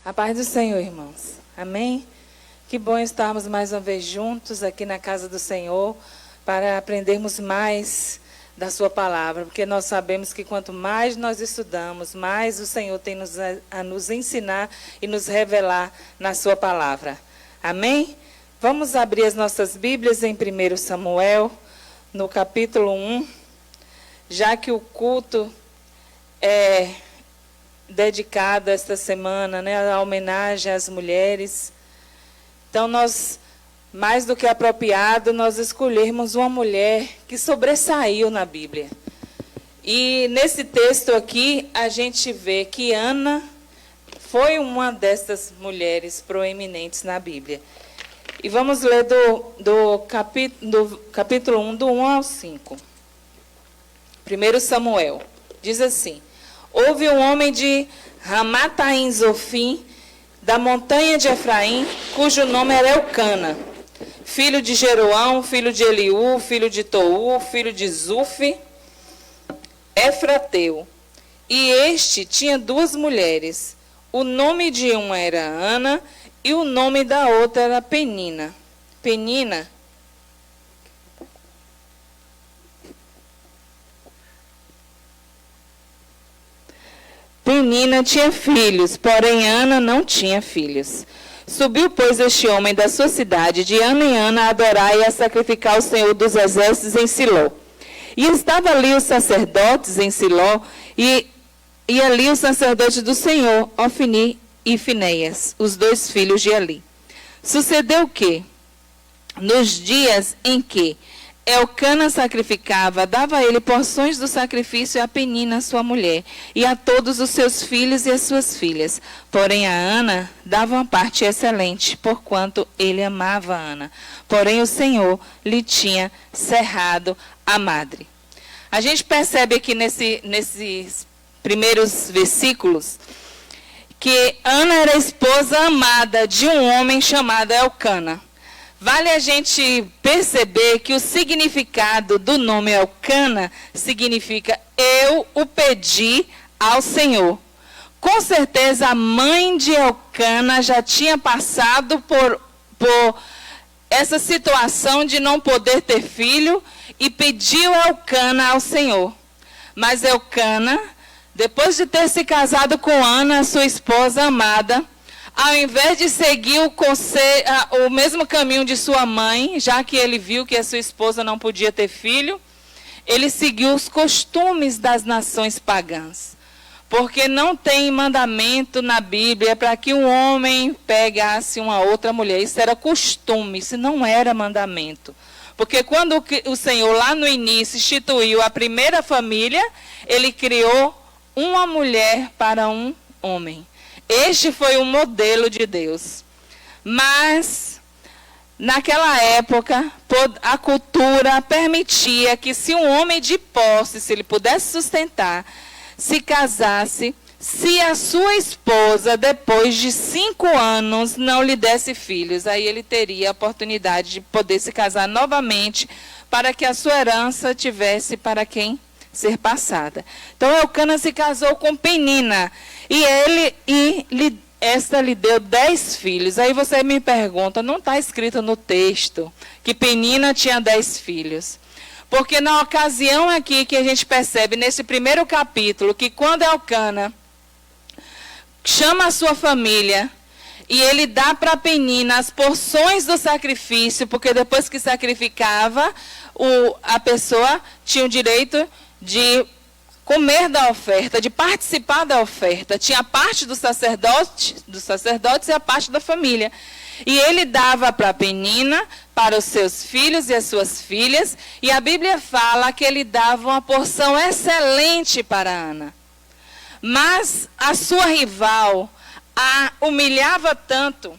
A paz do Senhor, irmãos. Amém? Que bom estarmos mais uma vez juntos aqui na casa do Senhor para aprendermos mais da sua palavra, porque nós sabemos que quanto mais nós estudamos, mais o Senhor tem a nos ensinar e nos revelar na sua palavra. Amém? Vamos abrir as nossas Bíblias em 1 Samuel, no capítulo 1, já que o culto é dedicado esta semana, né, a homenagem às mulheres. Então, nós, mais do que apropriado, nós escolhermos uma mulher que sobressaiu na Bíblia. E nesse texto aqui, a gente vê que Ana foi uma dessas mulheres proeminentes na Bíblia. E vamos ler do capítulo 1, do 1 ao 5. 1 Samuel, diz assim: Houve um homem de Ramataim Zofim, da montanha de Efraim, cujo nome era Elcana, filho de Jeroão, filho de Eliú, filho de Tou, filho de Zufi, Efrateu. E este tinha duas mulheres. O nome de uma era Ana e o nome da outra era Penina. Penina tinha filhos, porém Ana não tinha filhos. Subiu, pois, este homem da sua cidade, de ano em ano, a adorar e a sacrificar o Senhor dos Exércitos em Siló. E estava ali os sacerdotes em Siló, e ali os sacerdotes do Senhor, Ofni e Finéias, os dois filhos de Eli. Sucedeu que, nos dias em que Elcana sacrificava, dava a ele porções do sacrifício a Penina, sua mulher, e a todos os seus filhos e as suas filhas. Porém, a Ana dava uma parte excelente, porquanto ele amava a Ana. Porém, o Senhor lhe tinha cerrado a madre. A gente percebe aqui nesses primeiros versículos que Ana era esposa amada de um homem chamado Elcana. Vale a gente perceber que o significado do nome Elcana significa eu o pedi ao Senhor. Com certeza a mãe de Elcana já tinha passado por essa situação de não poder ter filho e pediu Elcana ao Senhor. Mas Elcana, depois de ter se casado com Ana, sua esposa amada, ao invés de seguir o mesmo caminho de sua mãe, já que ele viu que a sua esposa não podia ter filho, ele seguiu os costumes das nações pagãs. Porque não tem mandamento na Bíblia para que um homem pegasse uma outra mulher. Isso era costume, isso não era mandamento. Porque quando o Senhor, lá no início, instituiu a primeira família, ele criou uma mulher para um homem. Este foi o modelo de Deus. Mas, naquela época, a cultura permitia que se um homem de posse, se ele pudesse sustentar, se casasse, se a sua esposa, depois de 5 anos, não lhe desse filhos, aí ele teria a oportunidade de poder se casar novamente, para que a sua herança tivesse para quem ser passada. Então, Elcana se casou com Penina, esta lhe deu 10 filhos. Aí você me pergunta, não está escrito no texto que Penina tinha 10 filhos? Porque na ocasião aqui que a gente percebe, nesse primeiro capítulo, que quando Elcana chama a sua família e ele dá para Penina as porções do sacrifício, porque depois que sacrificava, a pessoa tinha o direito de comer da oferta, de participar da oferta. Tinha a parte dos sacerdotes e a parte da família. E ele dava para Penina, para os seus filhos e as suas filhas, e a Bíblia fala que ele dava uma porção excelente para Ana. Mas a sua rival a humilhava tanto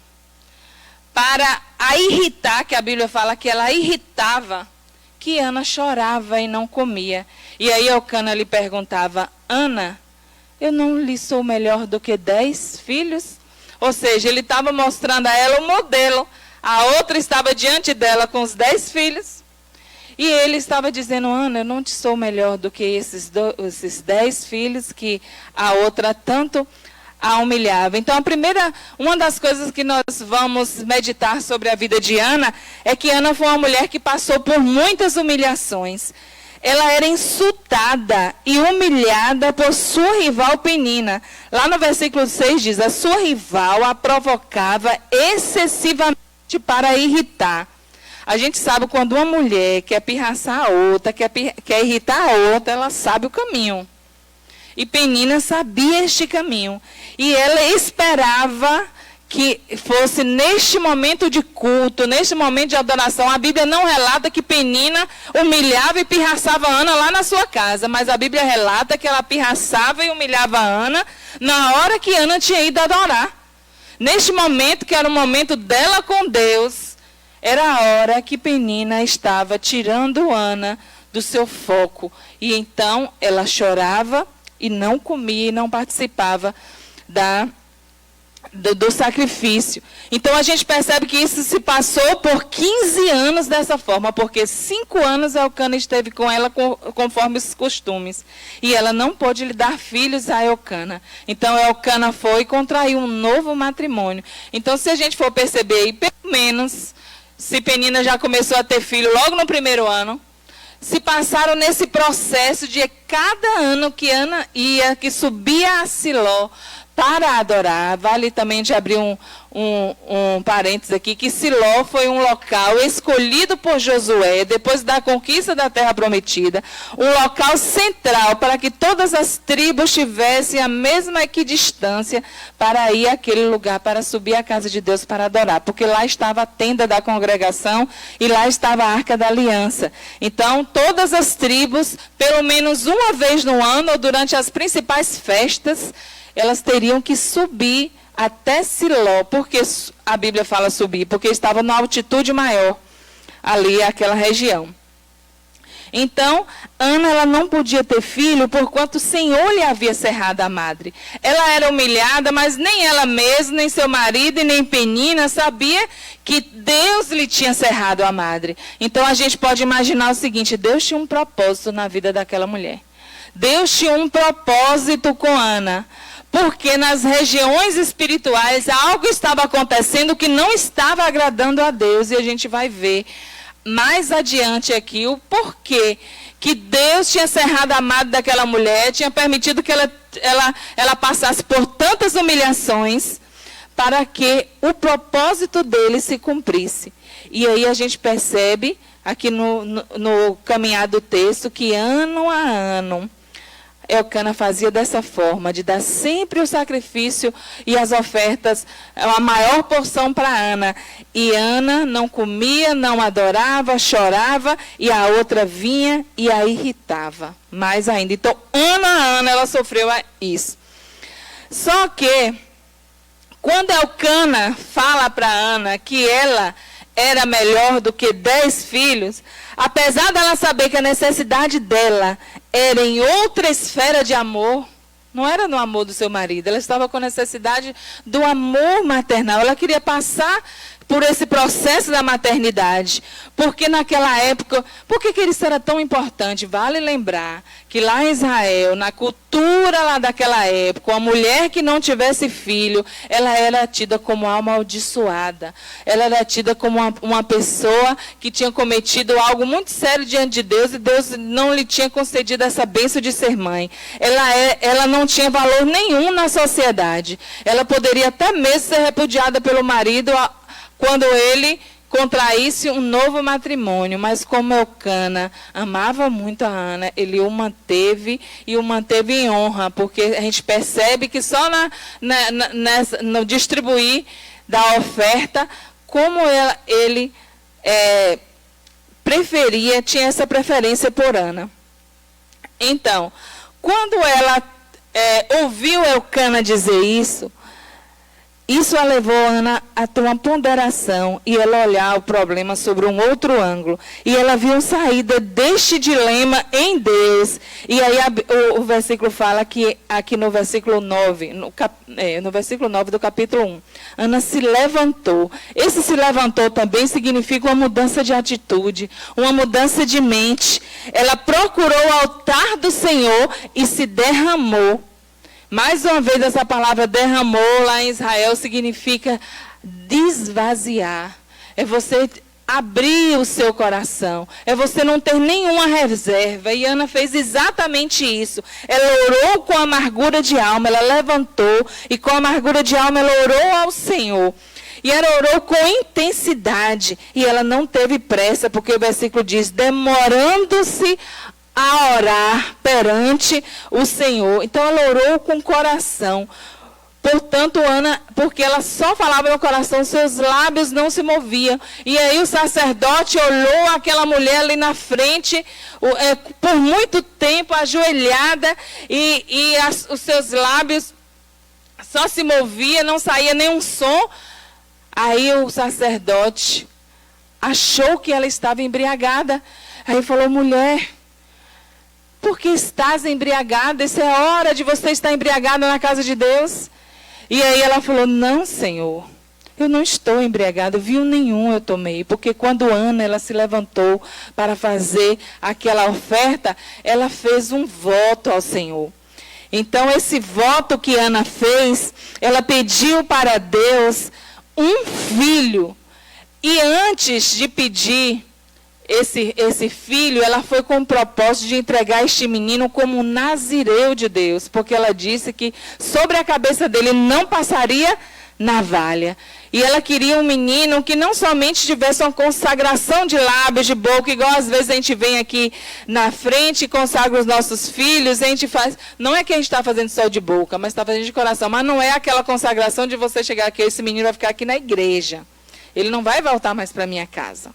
para a irritar, que a Bíblia fala que ela irritava, que Ana chorava e não comia. E aí Elcana lhe perguntava, Ana, eu não lhe sou melhor do que 10 filhos? Ou seja, ele estava mostrando a ela o modelo. A outra estava diante dela com os 10 filhos. E ele estava dizendo, Ana, eu não te sou melhor do que esses 10 filhos que a outra tanto a humilhava. Então, uma das coisas que nós vamos meditar sobre a vida de Ana é que Ana foi uma mulher que passou por muitas humilhações. Ela era insultada e humilhada por sua rival Penina. Lá no versículo 6 diz, a sua rival a provocava excessivamente para irritar. A gente sabe quando uma mulher quer pirraçar a outra, quer irritar a outra, ela sabe o caminho. E Penina sabia este caminho. E ela esperava que fosse neste momento de culto, neste momento de adoração. A Bíblia não relata que Penina humilhava e pirraçava Ana lá na sua casa. Mas a Bíblia relata que ela pirraçava e humilhava Ana na hora que Ana tinha ido adorar. Neste momento, que era o momento dela com Deus, era a hora que Penina estava tirando Ana do seu foco. E então ela chorava e não comia e não participava do sacrifício. Então a gente percebe que isso se passou por 15 anos dessa forma, porque 5 anos Elcana esteve com ela conforme os costumes. E ela não pôde lhe dar filhos a Elcana. Então Elcana foi e contraiu um novo matrimônio. Então se a gente for perceber aí, pelo menos, se Penina já começou a ter filho logo no primeiro ano, se passaram nesse processo de cada ano que Ana ia, que subia a Siló para adorar. Vale também de abrir um parênteses aqui, que Siló foi um local escolhido por Josué, depois da conquista da terra prometida, um local central para que todas as tribos tivessem a mesma equidistância para ir àquele lugar, para subir à casa de Deus para adorar, porque lá estava a tenda da congregação e lá estava a arca da aliança. Então, todas as tribos, pelo menos uma vez no ano, ou durante as principais festas, elas teriam que subir até Siló. Porque a Bíblia fala subir? Porque estava numa altitude maior, ali, aquela região. Então, Ana, ela não podia ter filho, porquanto o Senhor lhe havia cerrado a madre. Ela era humilhada, mas nem ela mesma, nem seu marido, e nem Penina sabia que Deus lhe tinha cerrado a madre. Então, a gente pode imaginar o seguinte, Deus tinha um propósito na vida daquela mulher. Deus tinha um propósito com Ana. Porque nas regiões espirituais algo estava acontecendo que não estava agradando a Deus. E a gente vai ver mais adiante aqui o porquê que Deus tinha cerrado a madre daquela mulher, tinha permitido que ela passasse por tantas humilhações para que o propósito dele se cumprisse. E aí a gente percebe aqui no caminhar do texto que ano a ano Elcana fazia dessa forma, de dar sempre o sacrifício e as ofertas, a maior porção para Ana. E Ana não comia, não adorava, chorava, e a outra vinha e a irritava mais ainda. Então, ano a ano, ela sofreu isso. Só que, quando Elcana fala para Ana que ela era melhor do que 10 filhos, apesar dela saber que a necessidade dela era em outra esfera de amor, não era no amor do seu marido, ela estava com necessidade do amor maternal. Ela queria passar por esse processo da maternidade, porque naquela época, por que isso era tão importante? Vale lembrar que lá em Israel, na cultura lá daquela época, uma mulher que não tivesse filho, ela era tida como amaldiçoada, ela era tida como uma pessoa que tinha cometido algo muito sério diante de Deus, e Deus não lhe tinha concedido essa bênção de ser mãe. Ela não tinha valor nenhum na sociedade, ela poderia até mesmo ser repudiada pelo marido, quando ele contraísse um novo matrimônio. Mas como Elcana amava muito a Ana, ele o manteve e o manteve em honra, porque a gente percebe que só no distribuir da oferta, como ele preferia, tinha essa preferência por Ana. Então, quando ela ouviu Elcana dizer isso a levou Ana a ter uma ponderação e ela olhar o problema sobre um outro ângulo. E ela viu saída deste dilema em Deus. E aí o versículo fala que aqui no versículo 9, no versículo 9 do capítulo 1, Ana se levantou. Esse se levantou também significa uma mudança de atitude, uma mudança de mente. Ela procurou o altar do Senhor e se derramou. Mais uma vez, essa palavra derramou lá em Israel significa desvaziar. É você abrir o seu coração. É você não ter nenhuma reserva. E Ana fez exatamente isso. Ela orou com amargura de alma. Ela levantou e com amargura de alma ela orou ao Senhor. E ela orou com intensidade. E ela não teve pressa, porque o versículo diz, demorando-se a orar perante o Senhor. Então ela orou com coração. Portanto, Ana, porque ela só falava no coração, seus lábios não se moviam. E aí o sacerdote olhou aquela mulher ali na frente, por muito tempo ajoelhada, e os seus lábios só se moviam, não saía nenhum som. Aí o sacerdote achou que ela estava embriagada. Aí falou, mulher, por que estás embriagada? Essa é a hora de você estar embriagada na casa de Deus. E aí ela falou, não, Senhor, eu não estou embriagada, vinho nenhum eu tomei. Porque quando Ana ela se levantou para fazer aquela oferta, ela fez um voto ao Senhor. Então esse voto que Ana fez, ela pediu para Deus um filho. E antes de pedir esse filho, ela foi com o propósito de entregar este menino como um nazireu de Deus, porque ela disse que sobre a cabeça dele não passaria navalha. E ela queria um menino que não somente tivesse uma consagração de lábios, de boca, igual às vezes a gente vem aqui na frente e consagra os nossos filhos, a gente faz, não é que a gente está fazendo só de boca, mas está fazendo de coração, mas não é aquela consagração de você chegar aqui, esse menino vai ficar aqui na igreja, ele não vai voltar mais para a minha casa.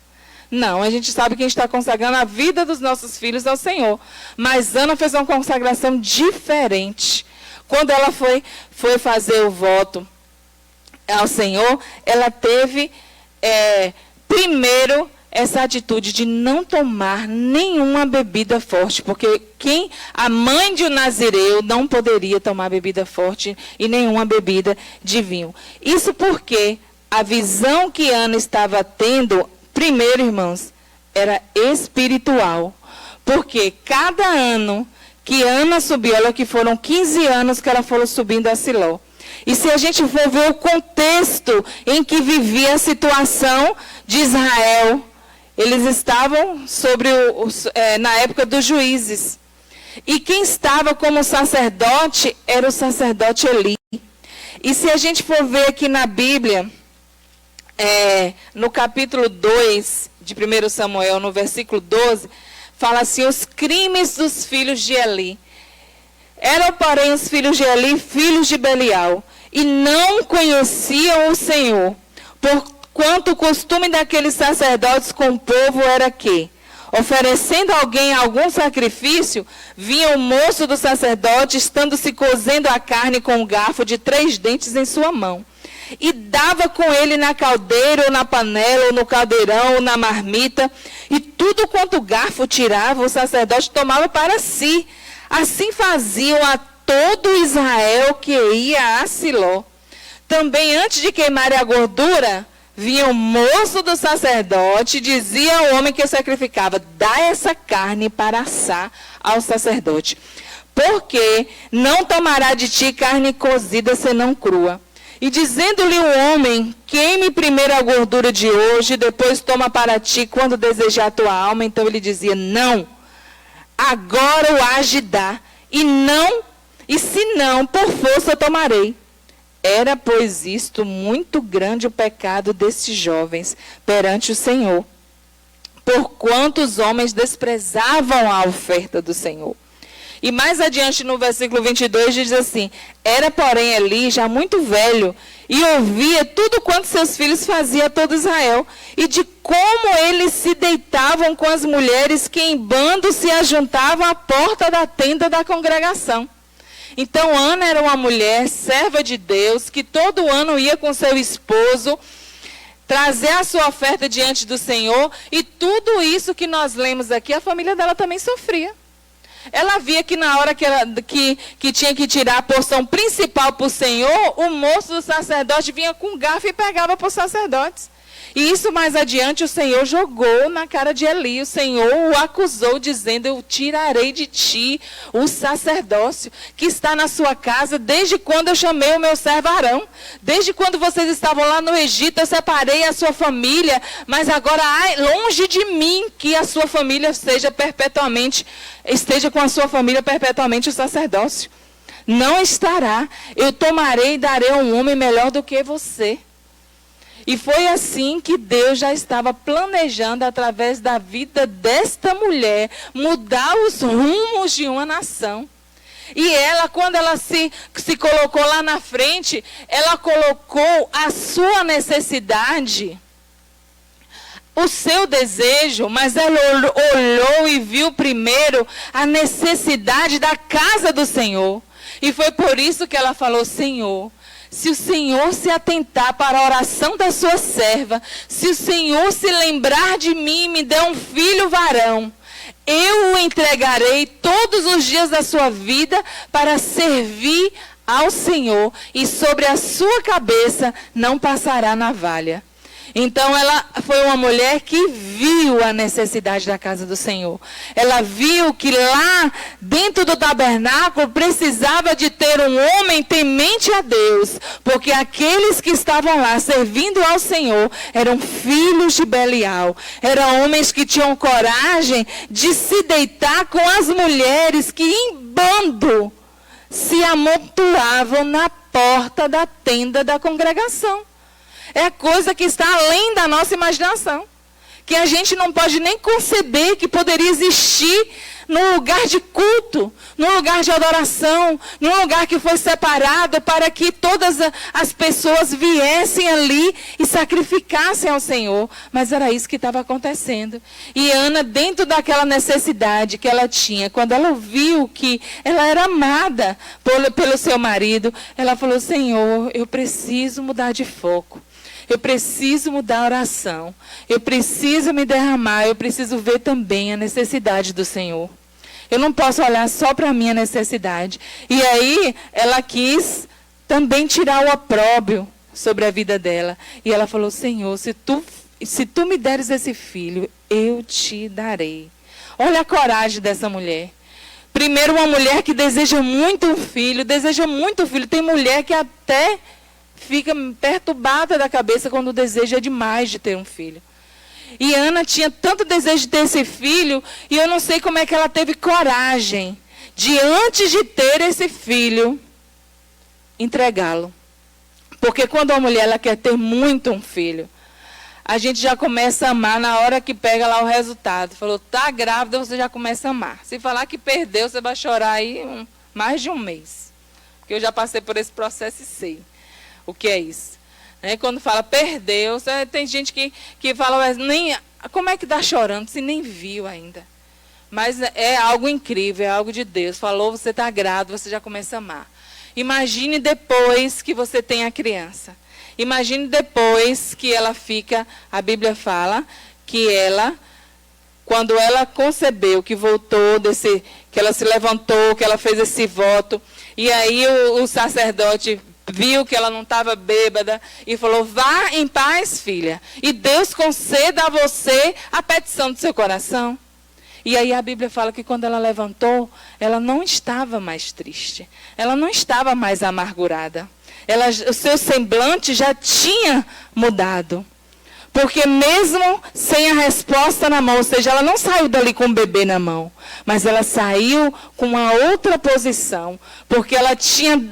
Não, a gente sabe que a gente está consagrando a vida dos nossos filhos ao Senhor. Mas Ana fez uma consagração diferente. Quando ela foi fazer o voto ao Senhor, ela teve, primeiro, essa atitude de não tomar nenhuma bebida forte. Porque a mãe de um nazireu não poderia tomar bebida forte e nenhuma bebida de vinho. Isso porque a visão que Ana estava tendo, primeiro, irmãos, era espiritual. Porque cada ano que Ana subiu, olha que foram 15 anos que ela foi subindo a Siló. E se a gente for ver o contexto em que vivia a situação de Israel, eles estavam na época dos juízes. E quem estava como sacerdote era o sacerdote Eli. E se a gente for ver aqui na Bíblia, no capítulo 2 de 1 Samuel, no versículo 12, fala assim, os crimes dos filhos de Eli. Eram, porém, os filhos de Eli, filhos de Belial, e não conheciam o Senhor, porquanto o costume daqueles sacerdotes com o povo era que, oferecendo a alguém algum sacrifício, vinha o moço do sacerdote, estando se cozendo a carne com um garfo de 3 dentes em sua mão. E dava com ele na caldeira, ou na panela, ou no caldeirão, ou na marmita. E tudo quanto o garfo tirava, o sacerdote tomava para si. Assim faziam a todo Israel que ia a Siló. Também antes de queimarem a gordura, vinha o moço do sacerdote e dizia ao homem que sacrificava, dá essa carne para assar ao sacerdote. Porque não tomará de ti carne cozida senão crua. E dizendo-lhe o homem, queime primeiro a gordura de hoje, depois toma para ti quando desejar a tua alma. Então ele dizia, não, agora o hás de dar, e se não, por força eu tomarei. Era, pois, isto muito grande o pecado destes jovens perante o Senhor, porquanto os homens desprezavam a oferta do Senhor. E mais adiante no versículo 22 diz assim, era porém Eli já muito velho e ouvia tudo quanto seus filhos faziam a todo Israel e de como eles se deitavam com as mulheres que em bando se ajuntavam à porta da tenda da congregação. Então Ana era uma mulher serva de Deus que todo ano ia com seu esposo trazer a sua oferta diante do Senhor e tudo isso que nós lemos aqui, a família dela também sofria. Ela via que na hora que tinha que tirar a porção principal para o Senhor, o moço do sacerdote vinha com garfo e pegava para os sacerdotes. E isso mais adiante o Senhor jogou na cara de Eli. O Senhor o acusou dizendo, eu tirarei de ti o sacerdócio que está na sua casa desde quando eu chamei o meu servo Arão. Desde quando vocês estavam lá no Egito, eu separei a sua família, mas agora longe de mim que a sua família esteja com a sua família perpetuamente o sacerdócio. Não estará. Eu tomarei e darei a um homem melhor do que você. E foi assim que Deus já estava planejando, através da vida desta mulher, mudar os rumos de uma nação. E ela, quando ela se colocou lá na frente, ela colocou a sua necessidade, o seu desejo, mas ela olhou e viu primeiro a necessidade da casa do Senhor. E foi por isso que ela falou, Senhor, se o Senhor se atentar para a oração da sua serva, se o Senhor se lembrar de mim e me der um filho varão, eu o entregarei todos os dias da sua vida para servir ao Senhor, e sobre a sua cabeça não passará navalha. Então ela foi uma mulher que viu a necessidade da casa do Senhor. Ela viu que lá dentro do tabernáculo precisava de ter um homem temente a Deus. Porque aqueles que estavam lá servindo ao Senhor eram filhos de Belial. Eram homens que tinham coragem de se deitar com as mulheres que em bando se amontoavam na porta da tenda da congregação. É coisa que está além da nossa imaginação. Que a gente não pode nem conceber que poderia existir num lugar de culto, num lugar de adoração, num lugar que foi separado para que todas as pessoas viessem ali e sacrificassem ao Senhor. Mas era isso que estava acontecendo. E Ana, dentro daquela necessidade que ela tinha, quando ela viu que ela era amada pelo seu marido, ela falou, Senhor, eu preciso mudar de foco. Eu preciso mudar a oração. Eu preciso me derramar. Eu preciso ver também a necessidade do Senhor. Eu não posso olhar só para a minha necessidade. E aí, ela quis também tirar o opróbrio sobre a vida dela. E ela falou, Senhor, se tu me deres esse filho, eu te darei. Olha a coragem dessa mulher. Primeiro, uma mulher que deseja muito um filho. Tem mulher que até fica perturbada da cabeça quando deseja demais de ter um filho. E Ana tinha tanto desejo de ter esse filho, e eu não sei como é que ela teve coragem de, antes de ter esse filho, entregá-lo. Porque quando a mulher ela quer ter muito um filho, a gente já começa a amar na hora que pega lá o resultado. Falou, tá grávida, você já começa a amar. Se falar que perdeu, você vai chorar aí mais de um mês. Porque eu já passei por esse processo e sei o que é isso. Quando fala perdeu, tem gente que fala, mas como é que está chorando se nem viu ainda? Mas é algo incrível, é algo de Deus. Falou, você está grávida, você já começa a amar. Imagine depois que você tem a criança. Imagine depois que ela fica, a Bíblia fala, que ela, quando ela concebeu, que voltou, que ela se levantou, que ela fez esse voto, e aí o sacerdote viu que ela não estava bêbada e falou, vá em paz, filha, e Deus conceda a você a petição do seu coração. E aí a Bíblia fala que quando ela levantou, ela não estava mais triste, ela não estava mais amargurada. O seu semblante já tinha mudado. Porque mesmo sem a resposta na mão, ou seja, ela não saiu dali com o bebê na mão, mas ela saiu com uma outra posição, porque ela tinha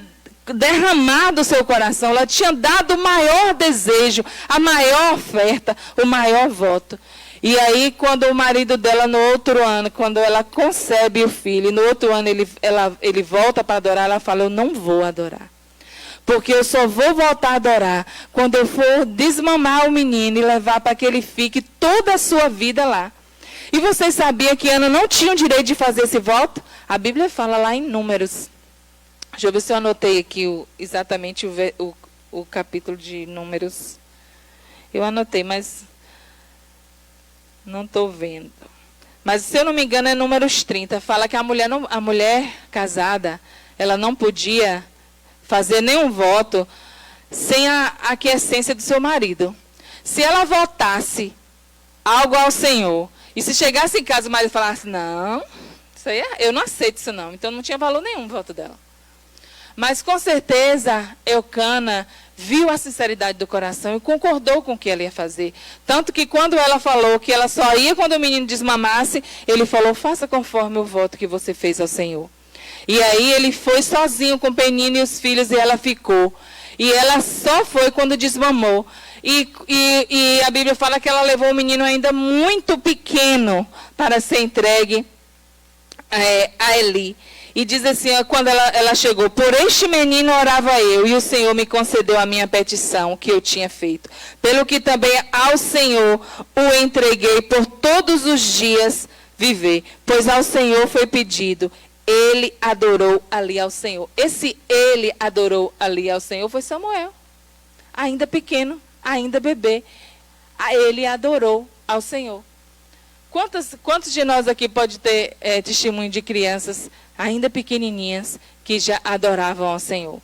derramado o seu coração, ela tinha dado o maior desejo, a maior oferta, o maior voto. E aí, quando o marido dela, no outro ano, quando ela concebe o filho, e no outro ano ele volta para adorar, ela fala, eu não vou adorar. Porque eu só vou voltar a adorar quando eu for desmamar o menino e levar para que ele fique toda a sua vida lá. E vocês sabiam que Ana não tinha o direito de fazer esse voto? A Bíblia fala lá em Números. Deixa eu ver se eu anotei aqui exatamente o capítulo de Números. Eu anotei, mas não estou vendo. Mas, se eu não me engano, é Números 30. Fala que a mulher casada, ela não podia fazer nenhum voto sem a aquiescência do seu marido. Se ela votasse algo ao Senhor, e se chegasse em casa o marido falasse, não, isso aí eu não aceito isso não. Então não tinha valor nenhum o voto dela. Mas com certeza, Eucana viu a sinceridade do coração e concordou com o que ela ia fazer. Tanto que quando ela falou que ela só ia quando o menino desmamasse, ele falou, faça conforme o voto que você fez ao Senhor. E aí ele foi sozinho com o Penina e os filhos e ela ficou. E ela só foi quando desmamou. E a Bíblia fala que ela levou o menino ainda muito pequeno para ser entregue a Eli. E diz assim, quando ela chegou, por este menino orava eu, e o Senhor me concedeu a minha petição que eu tinha feito. Pelo que também ao Senhor o entreguei por todos os dias viver. Pois ao Senhor foi pedido, ele adorou ali ao Senhor. Esse ele adorou ali ao Senhor foi Samuel. Ainda pequeno, ainda bebê. Ele adorou ao Senhor. Quantos de nós aqui pode ter testemunho de crianças ainda pequenininhas que já adoravam ao Senhor?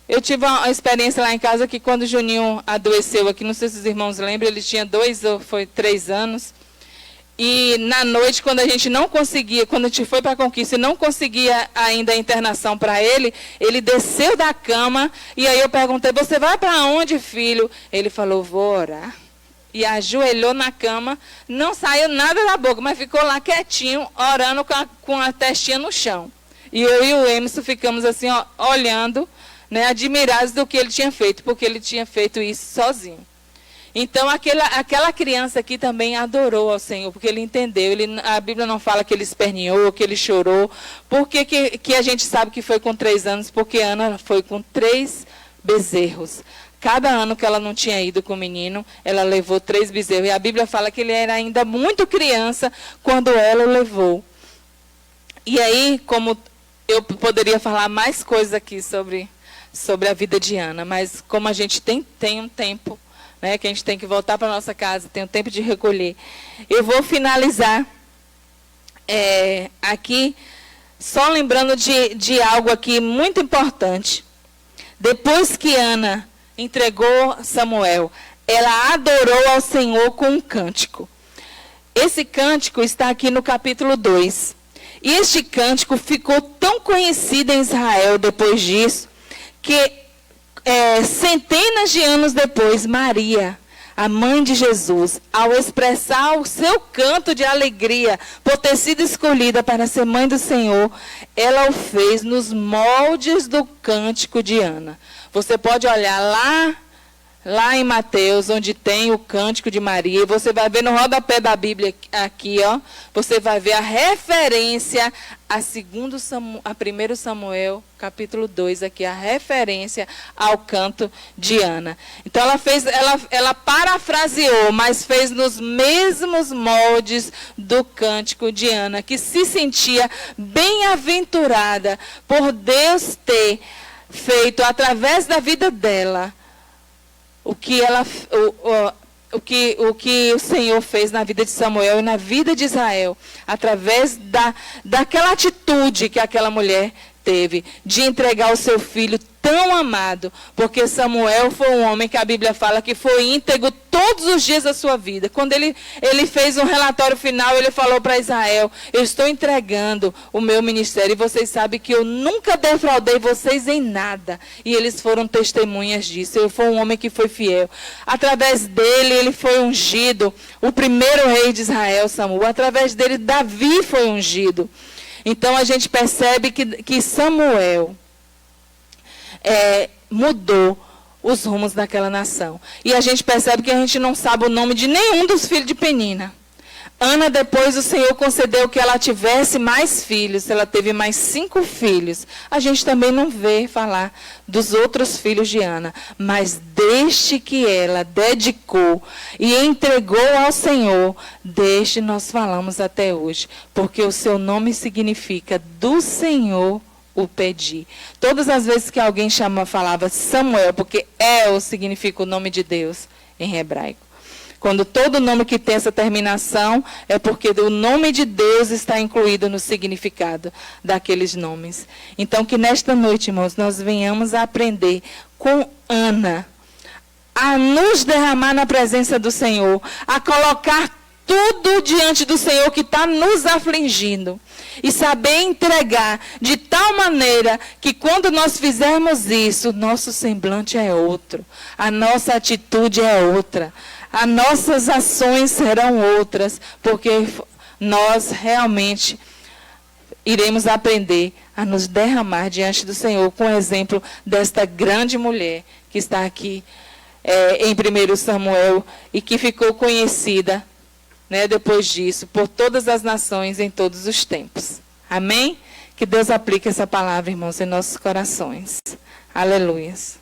Eu tive uma experiência lá em casa que quando o Juninho adoeceu aqui, não sei se os irmãos lembram, ele tinha 2 ou 3 anos. E na noite, quando a gente não conseguia, quando a gente foi para a Conquista e não conseguia ainda a internação para ele, ele desceu da cama e aí eu perguntei, você vai para onde, filho? Ele falou, vou orar. E ajoelhou na cama, não saiu nada da boca, mas ficou lá quietinho, orando com a testinha no chão. E eu e o Emerson ficamos assim, ó, olhando, né, admirados do que ele tinha feito, porque ele tinha feito isso sozinho. Então, aquela criança aqui também adorou ao Senhor, porque ele entendeu. A Bíblia não fala que ele esperneou, que ele chorou. Por que a gente sabe que foi com 3 anos? Porque Ana foi com 3 bezerros. Cada ano que ela não tinha ido com o menino, ela levou 3 bezerros. E a Bíblia fala que ele era ainda muito criança quando ela o levou. E aí, como eu poderia falar mais coisas aqui sobre a vida de Ana, mas como a gente tem um tempo, né, que a gente tem que voltar para a nossa casa, tem um tempo de recolher. Eu vou finalizar aqui, só lembrando de algo aqui muito importante. Depois que Ana entregou Samuel, ela adorou ao Senhor com um cântico. Esse cântico está aqui no capítulo 2. E este cântico ficou tão conhecido em Israel depois disso, que centenas de anos depois, Maria, a mãe de Jesus, ao expressar o seu canto de alegria por ter sido escolhida para ser mãe do Senhor, ela o fez nos moldes do cântico de Ana. Você pode olhar lá em Mateus, onde tem o cântico de Maria, e você vai ver no rodapé da Bíblia aqui, ó, você vai ver a referência a 1 Samuel, capítulo 2, aqui, a referência ao canto de Ana. Então, ela parafraseou, mas fez nos mesmos moldes do cântico de Ana, que se sentia bem-aventurada por Deus ter feito, através da vida dela, o que o Senhor fez na vida de Samuel e na vida de Israel, através daquela atitude que aquela mulher teve, de entregar o seu filho tão amado, porque Samuel foi um homem que a Bíblia fala que foi íntegro todos os dias da sua vida. Quando ele fez um relatório final, ele falou para Israel, eu estou entregando o meu ministério, e vocês sabem que eu nunca defraudei vocês em nada. E eles foram testemunhas disso. Ele foi um homem que foi fiel. Através dele, ele foi ungido, o primeiro rei de Israel, Samuel. Através dele, Davi foi ungido. Então, a gente percebe que Samuel mudou os rumos daquela nação. E a gente percebe que a gente não sabe o nome de nenhum dos filhos de Penina. Ana, depois o Senhor concedeu que ela tivesse mais filhos. Ela teve mais 5 filhos. A gente também não vê falar dos outros filhos de Ana. Mas deste que ela dedicou e entregou ao Senhor, deste nós falamos até hoje. Porque o seu nome significa do Senhor o pedi. Todas as vezes que alguém falava Samuel, porque El significa o nome de Deus em hebraico. Quando todo nome que tem essa terminação, é porque o nome de Deus está incluído no significado daqueles nomes. Então, que nesta noite, irmãos, nós venhamos a aprender com Ana, a nos derramar na presença do Senhor, a colocar tudo diante do Senhor que está nos afligindo. E saber entregar de tal maneira que quando nós fizermos isso, nosso semblante é outro. A nossa atitude é outra. As nossas ações serão outras. Porque nós realmente iremos aprender a nos derramar diante do Senhor. Com o exemplo desta grande mulher que está aqui em 1 Samuel. E que ficou conhecida, depois disso, por todas as nações em todos os tempos. Amém? Que Deus aplique essa palavra, irmãos, em nossos corações. Aleluias.